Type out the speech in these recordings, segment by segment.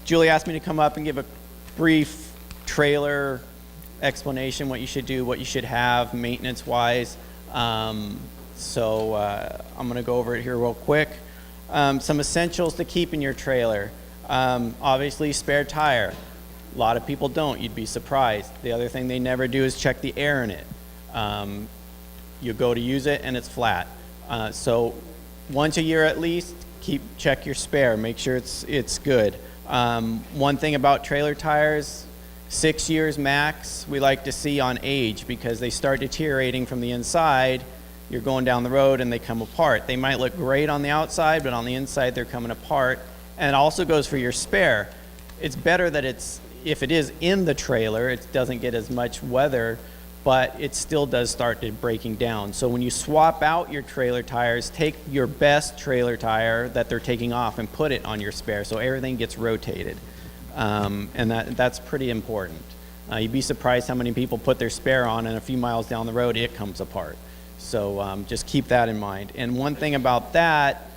Julie asked me to come up and give a brief trailer explanation, what you should do, what you should have maintenance-wise. So I'm going to go over it here real quick. Some essentials to keep in your trailer. Obviously, spare tire. A lot of people don't. You'd be surprised. The other thing they never do is check the air in it. You go to use it and it's flat. So once a year at least, check your spare. Make sure it's good. One thing about trailer tires, 6 years max, we like to see on age because they start deteriorating from the inside. You're going down the road and they come apart. They might look great on the outside, but on the inside they're coming apart. And it also goes for your spare. It's better that if it is in the trailer, it doesn't get as much weather, but it still does start to breaking down. So when you swap out your trailer tires, take your best trailer tire that they're taking off and put it on your spare so everything gets rotated. And that's pretty important. You'd be surprised how many people put their spare on and a few miles down the road it comes apart. So just keep that in mind. And one thing about that,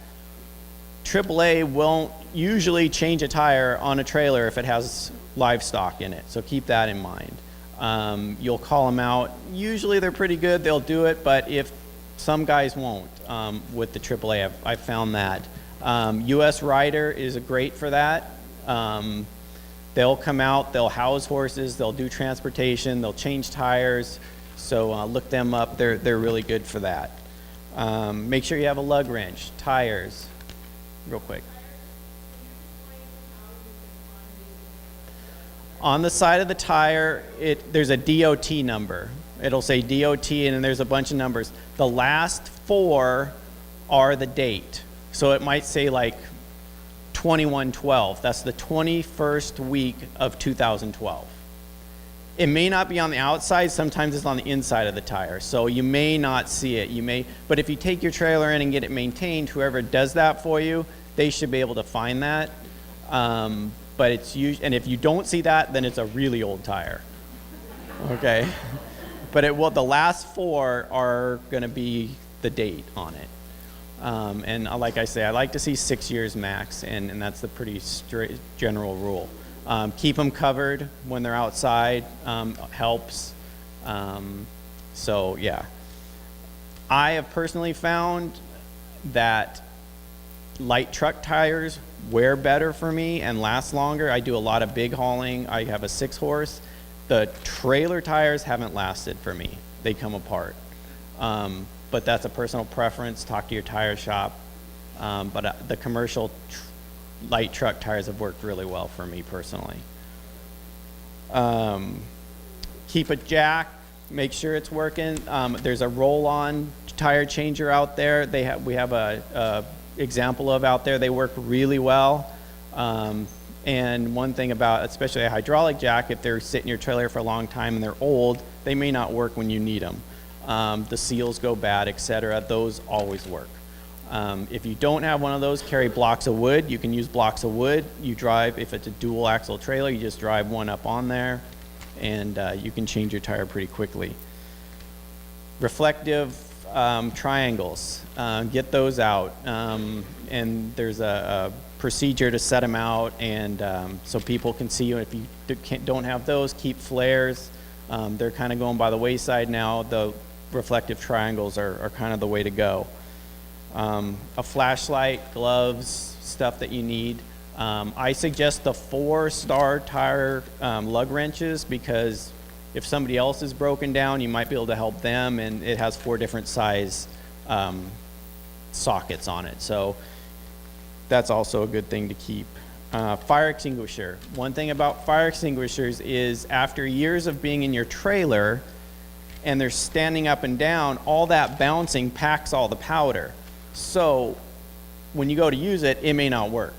AAA won't usually change a tire on a trailer if it has livestock in it. So keep that in mind. You'll call them out. Usually they're pretty good. They'll do it. But if some guys won't with the AAA, I've found that. US Rider is great for that. They'll come out. They'll house horses. They'll do transportation. They'll change tires. So look them up. They're really good for that. Make sure you have a lug wrench, tires, real quick. On the side of the tire, there's a DOT number. It'll say DOT and then there's a bunch of numbers. The last 4 are the date. So it might say like 2112. That's the 21st week of 2012. It may not be on the outside. Sometimes it's on the inside of the tire. So you may not see it. But if you take your trailer in and get it maintained, whoever does that for you, they should be able to find that. But and if you don't see that, then it's a really old tire. Okay. But the last 4 are going to be the date on it. And like I say, I like to see 6 years max, and that's the pretty straight general rule. Keep them covered when they're outside, helps. So yeah. I have personally found that light truck tires wear better for me and last longer. I do a lot of big hauling. I have a 6-horse. The trailer tires haven't lasted for me. They come apart. But that's a personal preference. Talk to your tire shop. But the commercial light truck tires have worked really well for me personally. Keep a jack. Make sure it's working. There's a roll-on tire changer out there. We have a example of out there. They work really well. And one thing about, especially a hydraulic jack, if they're sitting in your trailer for a long time and they're old, they may not work when you need them. The seals go bad, etc. Those always work. If you don't have one of those, carry blocks of wood. You can use blocks of wood. You drive, if it's a dual axle trailer, you just drive one up on there and you can change your tire pretty quickly. Reflective triangles, get those out. And there's a procedure to set them out and so people can see you. If you don't have those, keep flares. They're kind of going by the wayside now. The reflective triangles are kind of the way to go. A flashlight, gloves, stuff that you need. I suggest the 4-star tire lug wrenches because if somebody else is broken down, you might be able to help them, and it has 4 different size sockets on it. So that's also a good thing to keep. Fire extinguisher. One thing about fire extinguishers is after years of being in your trailer and they're standing up and down, all that bouncing packs all the powder. So when you go to use it, it may not work.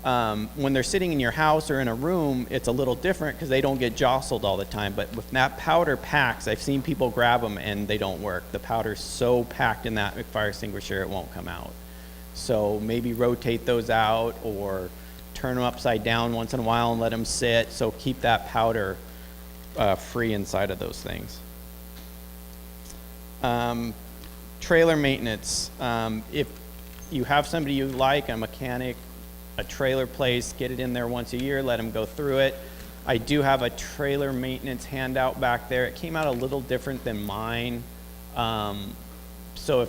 When they're sitting in your house or in a room, it's a little different because they don't get jostled all the time. But with that powder packs, I've seen people grab them and they don't work. The powder's so packed in that fire extinguisher, it won't come out. So maybe rotate those out or turn them upside down once in a while and let them sit. So keep that powder free inside of those things. Trailer maintenance. If you have somebody you like, a mechanic, a trailer place, get it in there once a year, let them go through it. I do have a trailer maintenance handout back there. It came out a little different than mine. So if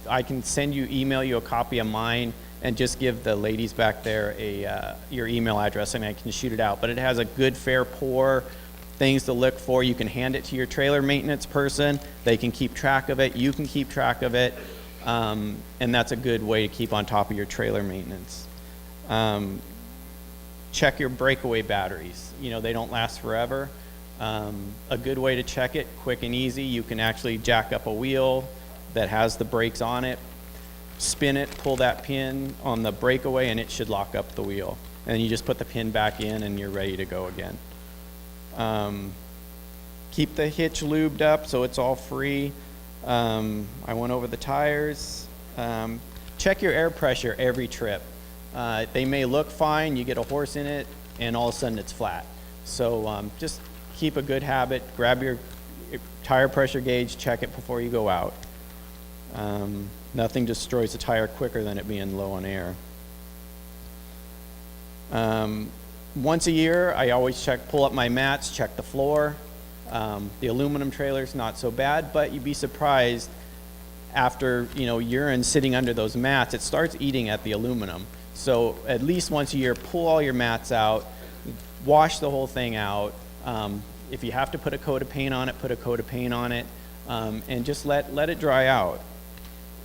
I can email you a copy of mine and just give the ladies back there your email address and I can shoot it out. But it has a good, fair pour, things to look for. You can hand it to your trailer maintenance person. They can keep track of it. You can keep track of it. And that's a good way to keep on top of your trailer maintenance. Check your breakaway batteries. You know, they don't last forever. A good way to check it, quick and easy, you can actually jack up a wheel that has the brakes on it, spin it, pull that pin on the breakaway, and it should lock up the wheel. And then you just put the pin back in and you're ready to go again. Keep the hitch lubed up so it's all free. I went over the tires. Check your air pressure every trip. They may look fine, you get a horse in it, and all of a sudden it's flat. So just keep a good habit, grab your tire pressure gauge, check it before you go out. Nothing destroys a tire quicker than it being low on air. Once a year, I always pull up my mats, check the floor. The aluminum trailer's not so bad, but you'd be surprised after urine sitting under those mats, it starts eating at the aluminum. So at least once a year, pull all your mats out, wash the whole thing out. If you have to put a coat of paint on it, put a coat of paint on it, and just let it dry out.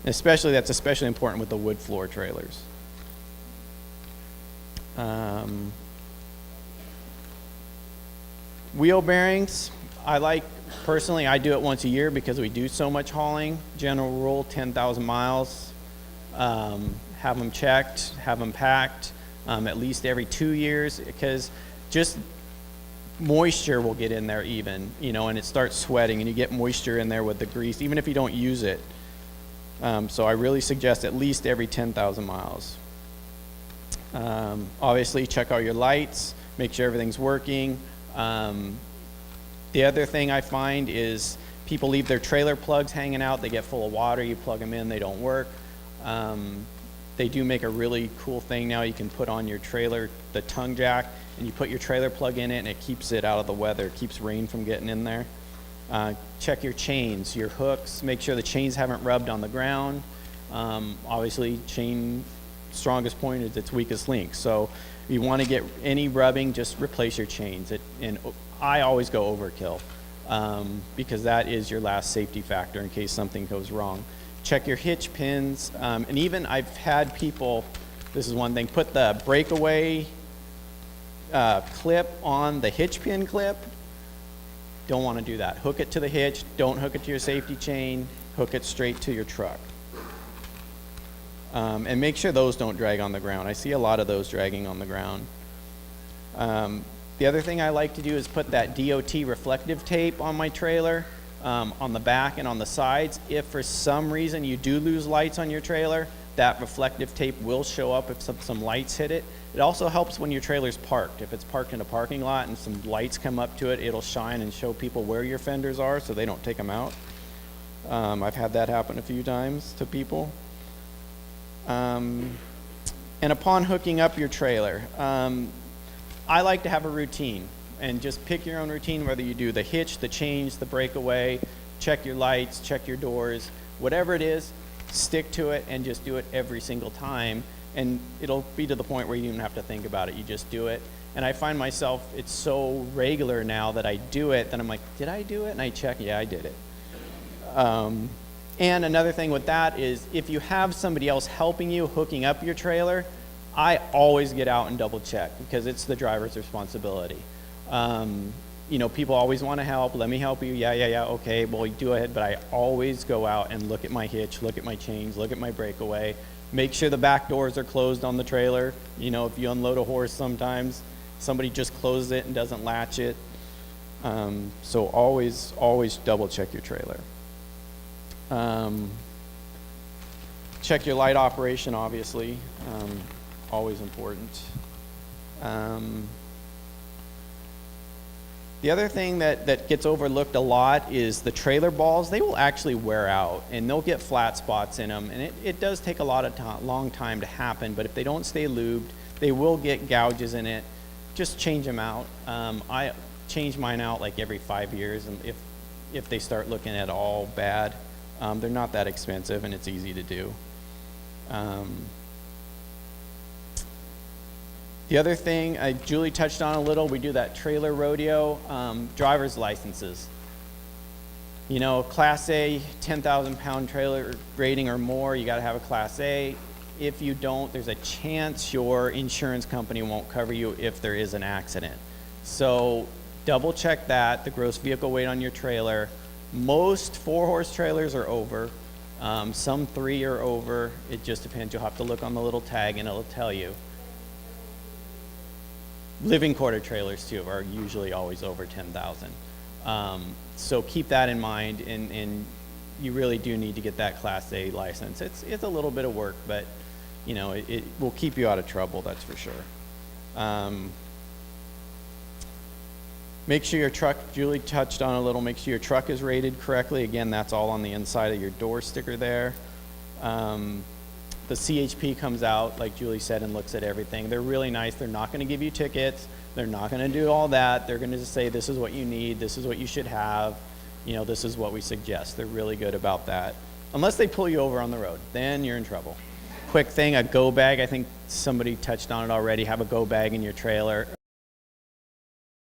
That's especially important with the wood floor trailers. Wheel bearings, personally, I do it once a year because we do so much hauling. General rule, 10,000 miles. Have them checked, have them packed at least every 2 years, because just moisture will get in there even, and it starts sweating and you get moisture in there with the grease, even if you don't use it. So I really suggest at least every 10,000 miles. Obviously, check all your lights, make sure everything's working. The other thing I find is people leave their trailer plugs hanging out. They get full of water, you plug them in, they don't work. They do make a really cool thing now. You can put on your trailer the tongue jack, and you put your trailer plug in it, and it keeps it out of the weather. It keeps rain from getting in there. Check your chains, your hooks. Make sure the chains haven't rubbed on the ground. Obviously, chain strongest point is its weakest link. So if you want to get any rubbing, just replace your chains. And I always go overkill because that is your last safety factor in case something goes wrong. Check your hitch pins, and even I've had people, this is one thing, put the breakaway clip on the hitch pin clip. Don't want to do that. Hook it to the hitch, don't hook it to your safety chain, hook it straight to your truck. And make sure those don't drag on the ground. I see a lot of those dragging on the ground. The other thing I like to do is put that DOT reflective tape on my trailer. On the back and on the sides. If for some reason you do lose lights on your trailer, that reflective tape will show up if some lights hit it. It also helps when your trailer's parked. If it's parked in a parking lot and some lights come up to it, it'll shine and show people where your fenders are so they don't take them out. I've had that happen a few times to people. And upon hooking up your trailer, I like to have a routine. And just pick your own routine, whether you do the hitch, the change, the breakaway, check your lights, check your doors, whatever it is, stick to it and just do it every single time. And it'll be to the point where you don't have to think about it. You just do it. And I find myself, it's so regular now that I do it, that I'm like, did I do it? And I check, yeah, I did it. And another thing with that is if you have somebody else helping you hooking up your trailer, I always get out and double check because it's the driver's responsibility. People always want to help. Let me help you. Yeah. Okay, well, you do ahead. But I always go out and look at my hitch, look at my chains, look at my breakaway. Make sure the back doors are closed on the trailer. If you unload a horse sometimes, somebody just closes it and doesn't latch it. So always double check your trailer. Check your light operation, obviously. Always important. The other thing that gets overlooked a lot is the trailer balls. They will actually wear out, and they'll get flat spots in them, and it does take a lot of long time to happen, but if they don't stay lubed, they will get gouges in it. Just change them out. I change mine out like every 5 years, and if they start looking at all bad, they're not that expensive, and it's easy to do. The other thing, Julie touched on a little, we do that trailer rodeo, driver's licenses. You know, Class A, 10,000 pound trailer rating or more, you gotta have a Class A. If you don't, there's a chance your insurance company won't cover you if there is an accident. So double check that, the gross vehicle weight on your trailer. Most 4-horse trailers are over, some 3 are over. It just depends, you'll have to look on the little tag and it'll tell you. Living quarter trailers too are usually always over 10,000. So keep that in mind, and you really do need to get that Class A license. It's a little bit of work, but you know, it will keep you out of trouble, that's for sure. Make sure your truck, Julie touched on a little, make sure your truck is rated correctly. Again, that's all on the inside of your door sticker there. The CHP comes out, like Julie said, and looks at everything. They're really nice. They're not going to give you tickets. They're not going to do all that. They're going to just say, this is what you need. This is what you should have. You know, this is what we suggest. They're really good about that. Unless they pull you over on the road, then you're in trouble. Quick thing, a go bag. I think somebody touched on it already. Have a go bag in your trailer.